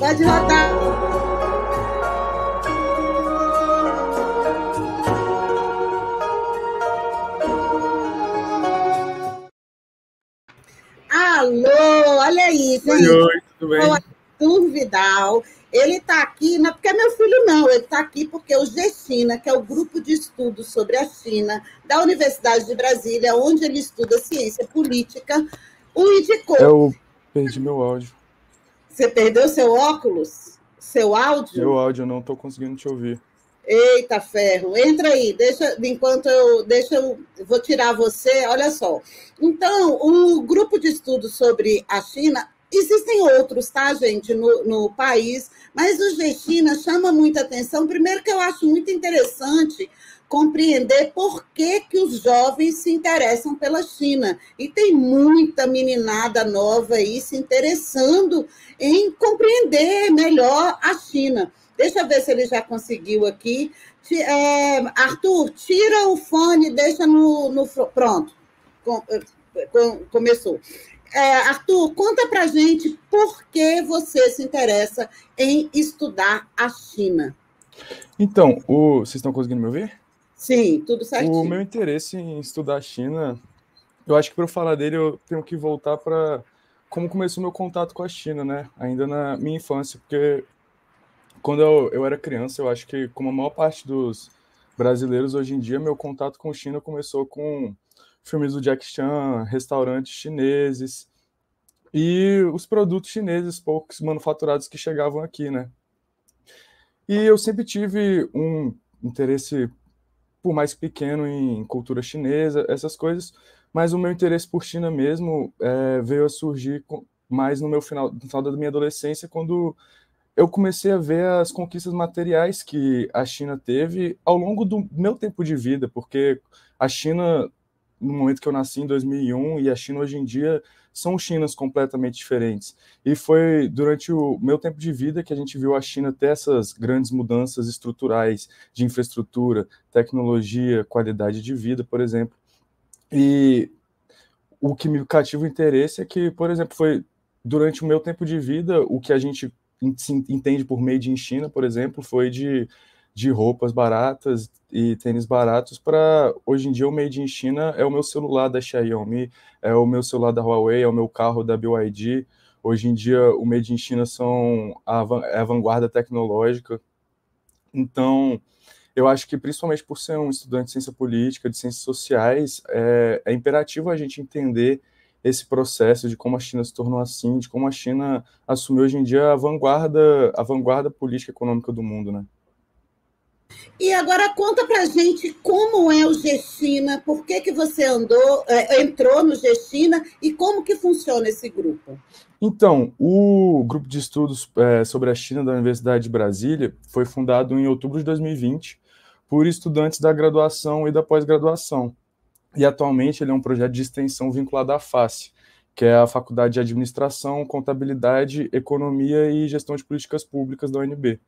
Pode rodar. Alô, olha aí, gente. Oi, tudo bem? O Arthur Vidal, ele está aqui, não é porque é meu filho, não, ele está aqui porque o GEChina, que é o grupo de estudos sobre a China da Universidade de Brasília, onde ele estuda ciência política, o indicou. Eu perdi meu áudio. Você perdeu seu óculos? Seu áudio? Meu áudio, eu não estou conseguindo te ouvir. Eita ferro, entra aí, eu vou tirar você, olha só. Então, o grupo de estudos sobre a China, existem outros, tá, gente, no país, mas o GEChina chama muita atenção. Primeiro que eu acho muito interessante compreender por que os jovens se interessam pela China. E tem muita meninada nova aí se interessando em compreender melhor a China. Deixa eu ver se ele já conseguiu aqui. Arthur, tira o fone, deixa no pronto. Começou. Arthur, conta pra gente por que você se interessa em estudar a China. Então, vocês estão conseguindo me ouvir? Sim, tudo certinho. O meu interesse em estudar a China, eu acho que para eu falar dele eu tenho que voltar para como começou meu contato com a China, né? Ainda na minha infância, porque quando eu era criança, eu acho que, como a maior parte dos brasileiros hoje em dia, meu contato com a China começou com filmes do Jack Chan, restaurantes chineses e os produtos chineses poucos manufaturados que chegavam aqui, né? E eu sempre tive um interesse, por mais pequeno, em cultura chinesa, essas coisas, mas o meu interesse por China mesmo veio a surgir mais no final da minha adolescência, quando eu comecei a ver as conquistas materiais que a China teve ao longo do meu tempo de vida, porque a China, no momento que eu nasci, em 2001, e a China hoje em dia são Chinas completamente diferentes. E foi durante o meu tempo de vida que a gente viu a China ter essas grandes mudanças estruturais de infraestrutura, tecnologia, qualidade de vida, por exemplo. E o que me cativa o interesse é que, por exemplo, foi durante o meu tempo de vida, o que a gente entende por Made in China, por exemplo, foi de roupas baratas e tênis baratos para, hoje em dia, o Made in China é o meu celular da Xiaomi, é o meu celular da Huawei, é o meu carro da BYD. Hoje em dia, o Made in China são a vanguarda tecnológica. Então, eu acho que, principalmente por ser um estudante de ciência política, de ciências sociais, é imperativo a gente entender esse processo de como a China se tornou assim, de como a China assumiu hoje em dia a vanguarda política e econômica do mundo, né? E agora conta pra gente como é o GEChina, por que você entrou no GEChina e como que funciona esse grupo? Então, o grupo de estudos sobre a China da Universidade de Brasília foi fundado em outubro de 2020 por estudantes da graduação e da pós-graduação. E atualmente ele é um projeto de extensão vinculado à FACE, que é a Faculdade de Administração, Contabilidade, Economia e Gestão de Políticas Públicas da UNB.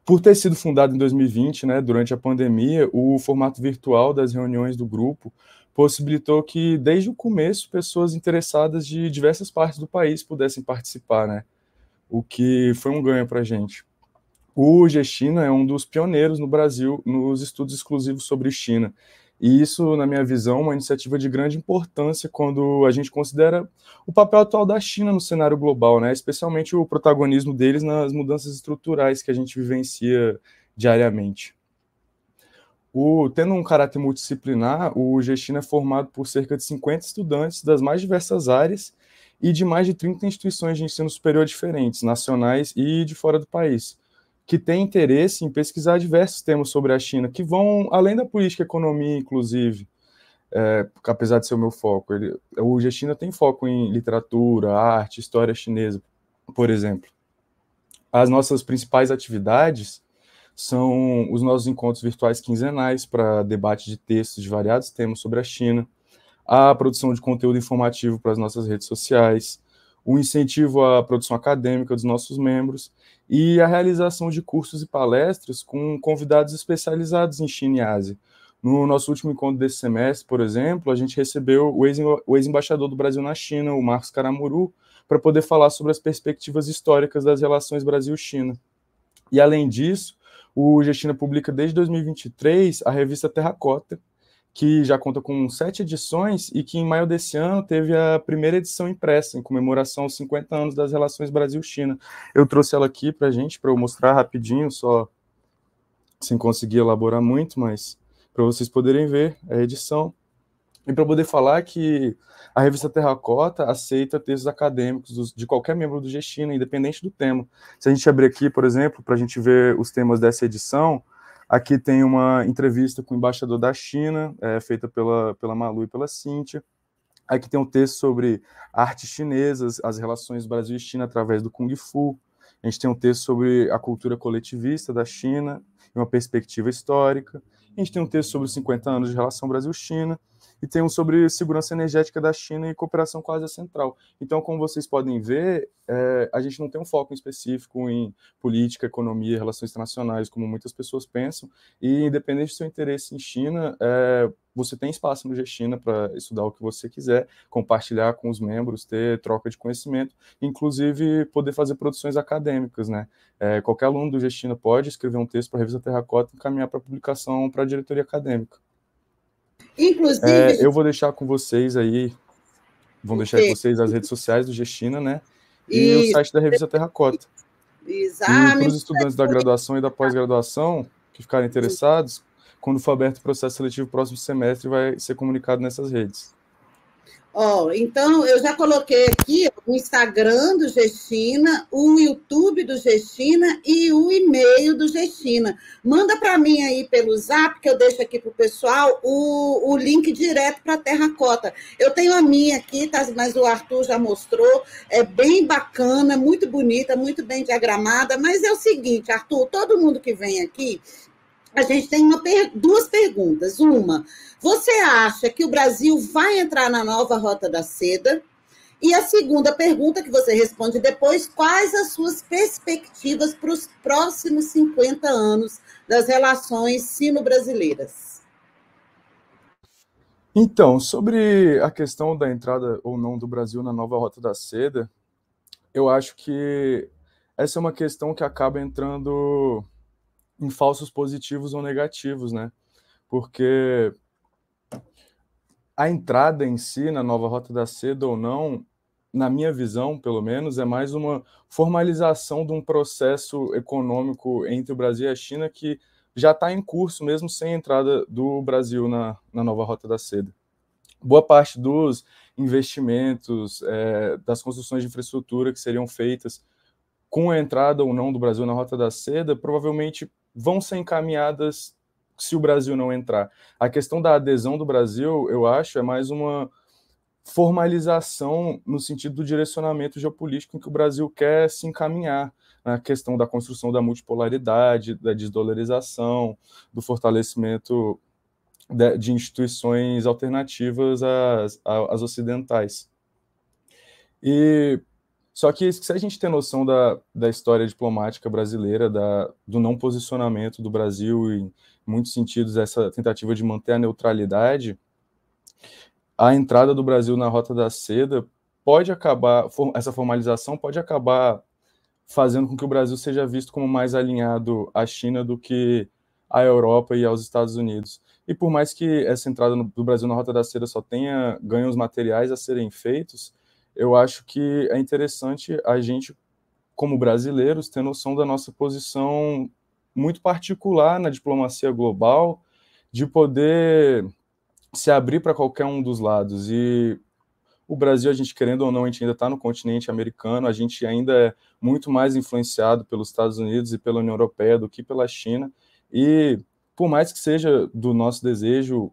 Por ter sido fundado em 2020, né, durante a pandemia, o formato virtual das reuniões do grupo possibilitou que, desde o começo, pessoas interessadas de diversas partes do país pudessem participar, né, o que foi um ganho para a gente. O GEChina é um dos pioneiros no Brasil nos estudos exclusivos sobre China. E isso, na minha visão, é uma iniciativa de grande importância quando a gente considera o papel atual da China no cenário global, né? Especialmente o protagonismo deles nas mudanças estruturais que a gente vivencia diariamente. Tendo um caráter multidisciplinar, o GEChina é formado por cerca de 50 estudantes das mais diversas áreas e de mais de 30 instituições de ensino superior diferentes, nacionais e de fora do país, que têm interesse em pesquisar diversos temas sobre a China, que vão além da política e economia, inclusive, apesar de ser o meu foco. O GEChina tem foco em literatura, arte, história chinesa, por exemplo. As nossas principais atividades são os nossos encontros virtuais quinzenais para debate de textos de variados temas sobre a China, a produção de conteúdo informativo para as nossas redes sociais, o incentivo à produção acadêmica dos nossos membros e a realização de cursos e palestras com convidados especializados em China e Ásia. No nosso último encontro desse semestre, por exemplo, a gente recebeu o ex-embaixador do Brasil na China, o Marcos Caramuru, para poder falar sobre as perspectivas históricas das relações Brasil-China. E, além disso, o G-China publica desde 2023 a revista Terracota, que já conta com 7 edições e que, em maio desse ano, teve a primeira edição impressa, em comemoração aos 50 anos das relações Brasil-China. Eu trouxe ela aqui para a gente, para eu mostrar rapidinho, só sem conseguir elaborar muito, mas para vocês poderem ver a edição. E para poder falar que a revista Terracota aceita textos acadêmicos de qualquer membro do G-China, independente do tema. Se a gente abrir aqui, por exemplo, para a gente ver os temas dessa edição, aqui tem uma entrevista com o embaixador da China, feita pela Malu e pela Cíntia. Aqui tem um texto sobre artes chinesas, as relações Brasil e China através do Kung Fu. A gente tem um texto sobre a cultura coletivista da China e uma perspectiva histórica. A gente tem um texto sobre os 50 anos de relação Brasil-China. E tem um sobre segurança energética da China e cooperação com a Ásia Central. Então, como vocês podem ver, a gente não tem um foco específico em política, economia, relações internacionais, como muitas pessoas pensam, e independente do seu interesse em China, você tem espaço no G-China para estudar o que você quiser, compartilhar com os membros, ter troca de conhecimento, inclusive poder fazer produções acadêmicas, né? Qualquer aluno do G-China pode escrever um texto para a revista Terracota e encaminhar para publicação para a diretoria acadêmica. Inclusive, eu vou deixar com vocês aí, vão deixar com vocês as redes sociais do G-China, né? E o site da revista Terracota. E para os estudantes da graduação e da pós-graduação que ficarem interessados, quando for aberto o processo seletivo próximo semestre, vai ser comunicado nessas redes. Então, eu já coloquei aqui o Instagram do G-China, o YouTube do G-China e o e-mail do G-China. Manda para mim aí pelo Zap, que eu deixo aqui para o pessoal, o link direto para a Terracota. Eu tenho a minha aqui, tá, mas o Arthur já mostrou, é bem bacana, muito bonita, muito bem diagramada, mas é o seguinte, Arthur, todo mundo que vem aqui, a gente tem duas perguntas. Uma, você acha que o Brasil vai entrar na nova Rota da Seda? E a segunda pergunta, que você responde depois, quais as suas perspectivas para os próximos 50 anos das relações sino-brasileiras? Então, sobre a questão da entrada ou não do Brasil na nova Rota da Seda, eu acho que essa é uma questão que acaba entrando em falsos positivos ou negativos, né? Porque a entrada em si na nova Rota da Seda ou não, na minha visão, pelo menos, é mais uma formalização de um processo econômico entre o Brasil e a China que já está em curso, mesmo sem a entrada do Brasil na nova Rota da Seda. Boa parte dos investimentos, das construções de infraestrutura que seriam feitas com a entrada ou não do Brasil na Rota da Seda, provavelmente vão ser encaminhadas se o Brasil não entrar. A questão da adesão do Brasil, eu acho, é mais uma formalização no sentido do direcionamento geopolítico em que o Brasil quer se encaminhar, na questão da construção da multipolaridade, da desdolarização, do fortalecimento de instituições alternativas às ocidentais. Só que se a gente tem noção da história diplomática brasileira, do não posicionamento do Brasil, em muitos sentidos, essa tentativa de manter a neutralidade, a entrada do Brasil na Rota da Seda pode acabar, essa formalização pode acabar fazendo com que o Brasil seja visto como mais alinhado à China do que à Europa e aos Estados Unidos. E por mais que essa entrada do Brasil na Rota da Seda só tenha ganhos materiais a serem feitos, eu acho que é interessante a gente, como brasileiros, ter noção da nossa posição muito particular na diplomacia global, de poder se abrir para qualquer um dos lados. E o Brasil, a gente querendo ou não, a gente ainda está no continente americano, a gente ainda é muito mais influenciado pelos Estados Unidos e pela União Europeia do que pela China. E por mais que seja do nosso desejo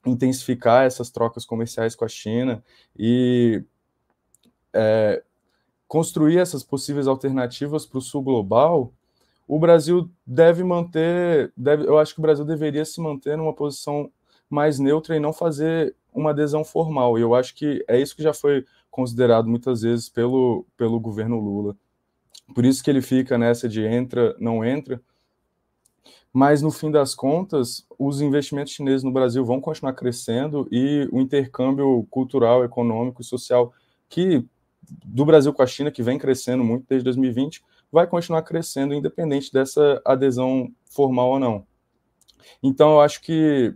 intensificar essas trocas comerciais com a China e construir essas possíveis alternativas para o sul global, o Brasil eu acho que o Brasil deveria se manter numa posição mais neutra e não fazer uma adesão formal. E eu acho que é isso que já foi considerado muitas vezes pelo governo Lula. Por isso que ele fica nessa de entra, não entra. Mas, no fim das contas, os investimentos chineses no Brasil vão continuar crescendo e o intercâmbio cultural, econômico e social que do Brasil com a China, que vem crescendo muito desde 2020, vai continuar crescendo independente dessa adesão formal ou não. Então, eu acho que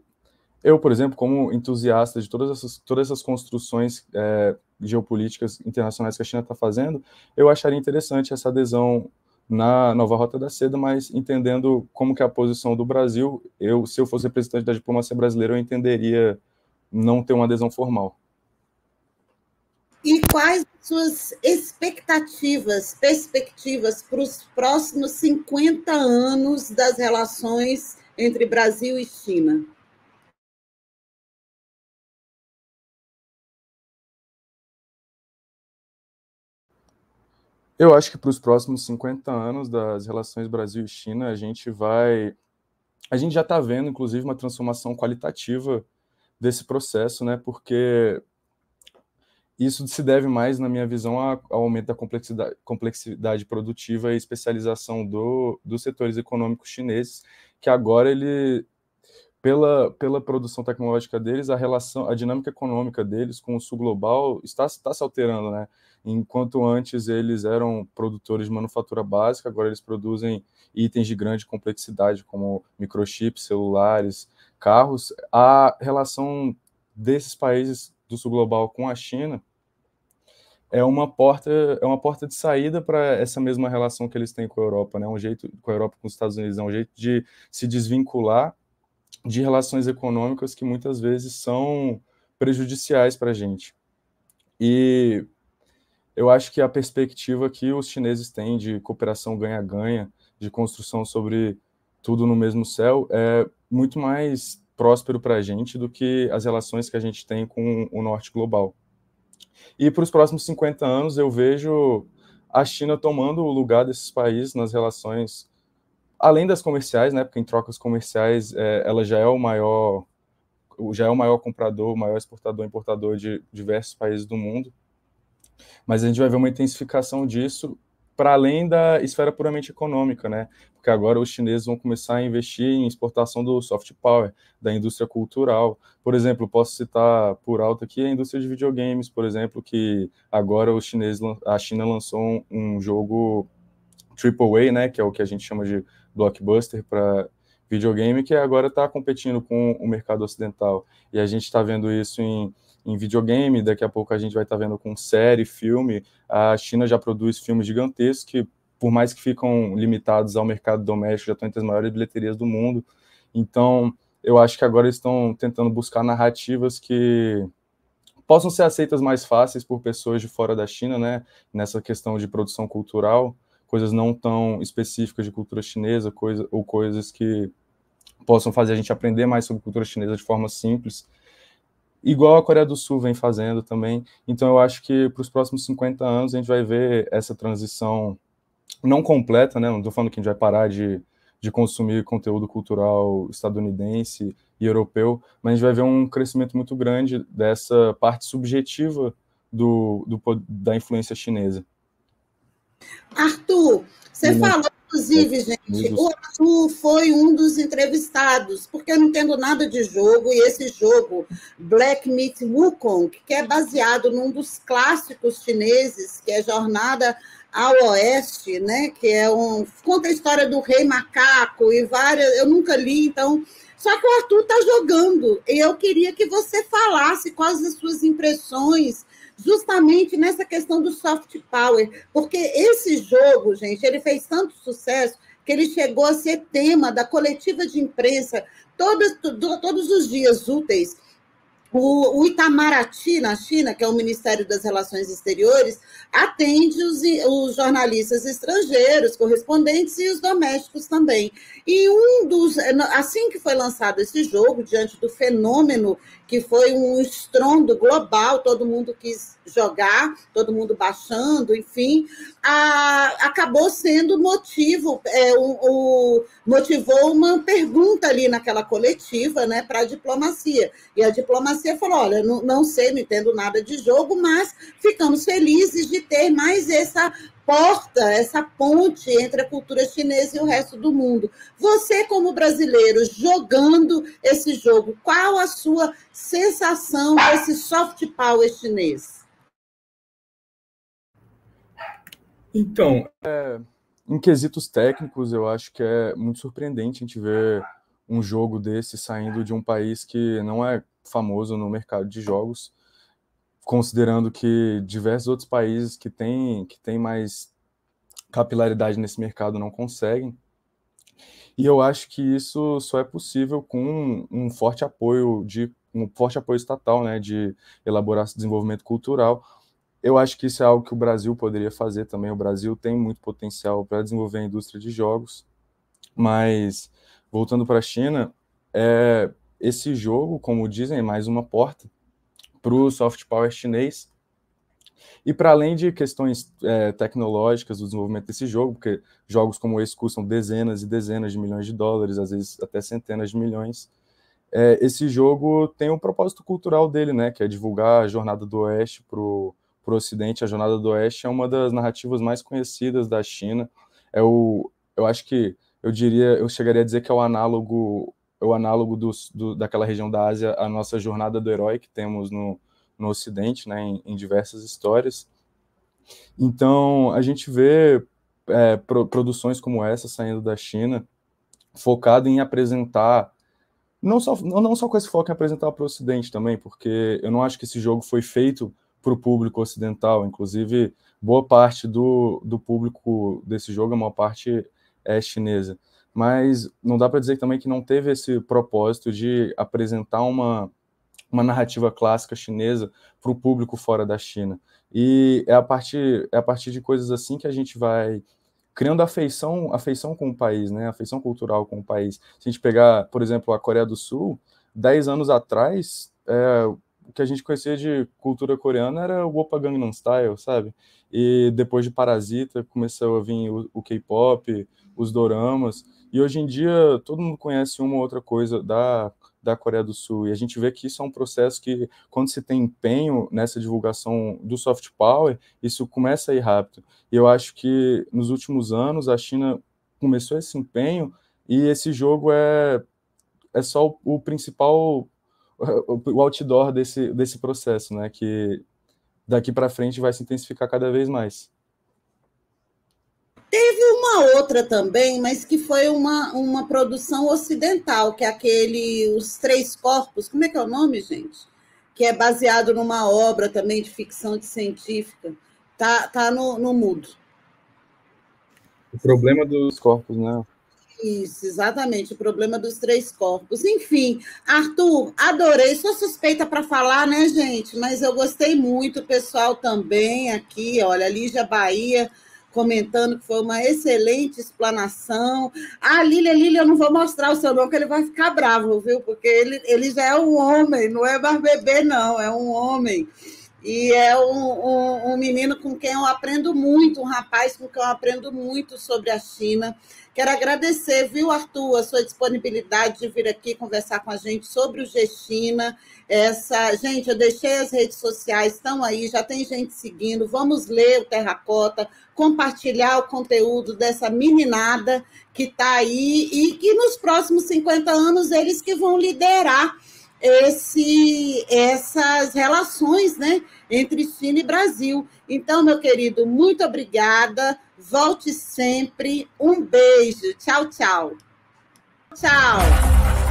eu, por exemplo, como entusiasta de todas essas construções geopolíticas internacionais que a China está fazendo, eu acharia interessante essa adesão na nova Rota da Seda, mas entendendo como que é a posição do Brasil, se eu fosse representante da diplomacia brasileira, eu entenderia não ter uma adesão formal. E quais suas expectativas, perspectivas para os próximos 50 anos das relações entre Brasil e China? Eu acho que para os próximos 50 anos das relações Brasil e China, a gente já está vendo, inclusive, uma transformação qualitativa desse processo, né? Porque isso se deve mais, na minha visão, ao aumento da complexidade produtiva e especialização dos setores econômicos chineses, que agora pela produção tecnológica deles, a dinâmica econômica deles com o sul global está se alterando, né? Enquanto antes eles eram produtores de manufatura básica, agora eles produzem itens de grande complexidade, como microchips, celulares, carros. A relação desses países do sul global com a China é uma porta de saída para essa mesma relação que eles têm com a Europa, né? Um jeito com a Europa, com os Estados Unidos, é um jeito de se desvincular de relações econômicas que muitas vezes são prejudiciais para a gente. E eu acho que a perspectiva que os chineses têm de cooperação ganha-ganha, de construção sobre tudo no mesmo céu, é muito mais próspero para a gente do que as relações que a gente tem com o norte global. E para os próximos 50 anos, eu vejo a China tomando o lugar desses países nas relações, além das comerciais, né, porque em trocas comerciais ela já é o maior comprador, o maior exportador e importador de diversos países do mundo, mas a gente vai ver uma intensificação disso para além da esfera puramente econômica, né? Porque agora os chineses vão começar a investir em exportação do soft power, da indústria cultural. Por exemplo, posso citar por alto aqui a indústria de videogames, por exemplo, que agora a China lançou um jogo AAA, né, que é o que a gente chama de blockbuster para videogame, que agora está competindo com o mercado ocidental. E a gente está vendo isso em videogame, daqui a pouco a gente vai estar vendo com série, filme. A China já produz filmes gigantescos que, por mais que ficam limitados ao mercado doméstico, já estão entre as maiores bilheterias do mundo. Então, eu acho que agora eles estão tentando buscar narrativas que possam ser aceitas mais fáceis por pessoas de fora da China, né, nessa questão de produção cultural, coisas não tão específicas de cultura chinesa, coisas que possam fazer a gente aprender mais sobre cultura chinesa de forma simples, igual a Coreia do Sul vem fazendo também. Então, eu acho que para os próximos 50 anos a gente vai ver essa transição não completa, né? Não estou falando que a gente vai parar de consumir conteúdo cultural estadunidense e europeu, mas a gente vai ver um crescimento muito grande dessa parte subjetiva da influência chinesa. Arthur, você falou, inclusive, gente, o Arthur foi um dos entrevistados, porque eu não entendo nada de jogo, e esse jogo, Black Myth Wukong, que é baseado num dos clássicos chineses, que é Jornada ao Oeste, né? Que conta a história do Rei Macaco e várias. Eu nunca li, então. Só que o Arthur está jogando, e eu queria que você falasse quais as suas impressões justamente nessa questão do soft power, porque esse jogo, gente, ele fez tanto sucesso que ele chegou a ser tema da coletiva de imprensa todos os dias úteis. O Itamaraty, na China, que é o Ministério das Relações Exteriores, atende os jornalistas estrangeiros, correspondentes e os domésticos também. E assim que foi lançado esse jogo, diante do fenômeno que foi um estrondo global, todo mundo quis jogar, todo mundo baixando, enfim, acabou sendo motivou uma pergunta ali naquela coletiva, né, para a diplomacia. E a diplomacia falou, olha, não sei, não entendo nada de jogo, mas ficamos felizes de ter mais essa porta, essa ponte entre a cultura chinesa e o resto do mundo. Você, como brasileiro, jogando esse jogo, qual a sua sensação desse soft power chinês? Então, em quesitos técnicos, eu acho que é muito surpreendente a gente ver um jogo desse saindo de um país que não é famoso no mercado de jogos, considerando que diversos outros países que têm mais capilaridade nesse mercado não conseguem. E eu acho que isso só é possível com um forte apoio estatal, né, de elaborar esse desenvolvimento cultural. Eu acho que isso é algo que o Brasil poderia fazer também. O Brasil tem muito potencial para desenvolver a indústria de jogos, mas voltando para a China, esse jogo, como dizem, é mais uma porta para o soft power chinês. E para além de questões tecnológicas do desenvolvimento desse jogo, porque jogos como esse custam dezenas e dezenas de milhões de dólares, às vezes até centenas de milhões, esse jogo tem um propósito cultural dele, né, que é divulgar a Jornada do Oeste para o Ocidente. A Jornada do Oeste é uma das narrativas mais conhecidas da China. Eu acho que eu chegaria a dizer que é o análogo daquela região da Ásia, a nossa Jornada do Herói que temos no Ocidente, né, em diversas histórias. Então, a gente vê produções como essa saindo da China, focado em apresentar, não só com esse foco em apresentar para o Ocidente também, porque eu não acho que esse jogo foi feito para o público ocidental. Inclusive, boa parte do público desse jogo, a maior parte é chinesa. Mas não dá para dizer também que não teve esse propósito de apresentar uma narrativa clássica chinesa para o público fora da China. E é a partir de coisas assim que a gente vai criando afeição com o país, né? Afeição cultural com o país. Se a gente pegar, por exemplo, a Coreia do Sul, 10 anos atrás, o que a gente conhecia de cultura coreana era o Oppa Gangnam Style, sabe? E depois de Parasita, começou a vir o K-pop, os doramas, e hoje em dia todo mundo conhece uma ou outra coisa da Coreia do Sul, e a gente vê que isso é um processo que, quando se tem empenho nessa divulgação do soft power, isso começa a ir rápido. E eu acho que, nos últimos anos, a China começou esse empenho, e esse jogo é só o principal, o outdoor desse processo, né, que daqui para frente vai se intensificar cada vez mais. Teve uma outra também, mas que foi uma produção ocidental, que é aquele Os Três Corpos, como é que é o nome, gente? Que é baseado numa obra também de ficção científica. Tá no mudo. O problema dos corpos, né? Isso, exatamente, o problema dos três corpos. Enfim, Arthur, adorei. Sou suspeita para falar, né, gente? Mas eu gostei muito, o pessoal também aqui, olha, Lígia Bahia comentando que foi uma excelente explanação. Ah, Lília, eu não vou mostrar o seu nome, que ele vai ficar bravo, viu? Porque ele já é um homem, não é mais bebê, não, é um homem. E é um menino com quem eu aprendo muito, um rapaz com quem eu aprendo muito sobre a China. Quero agradecer, viu, Arthur, a sua disponibilidade de vir aqui conversar com a gente sobre o G-China. Gente, eu deixei as redes sociais, estão aí, já tem gente seguindo. Vamos ler o Terracota, compartilhar o conteúdo dessa meninada que está aí e que nos próximos 50 anos eles que vão liderar essas relações, né, entre China e Brasil. Então, meu querido, muito obrigada. Volte sempre. Um beijo. Tchau, tchau. Tchau.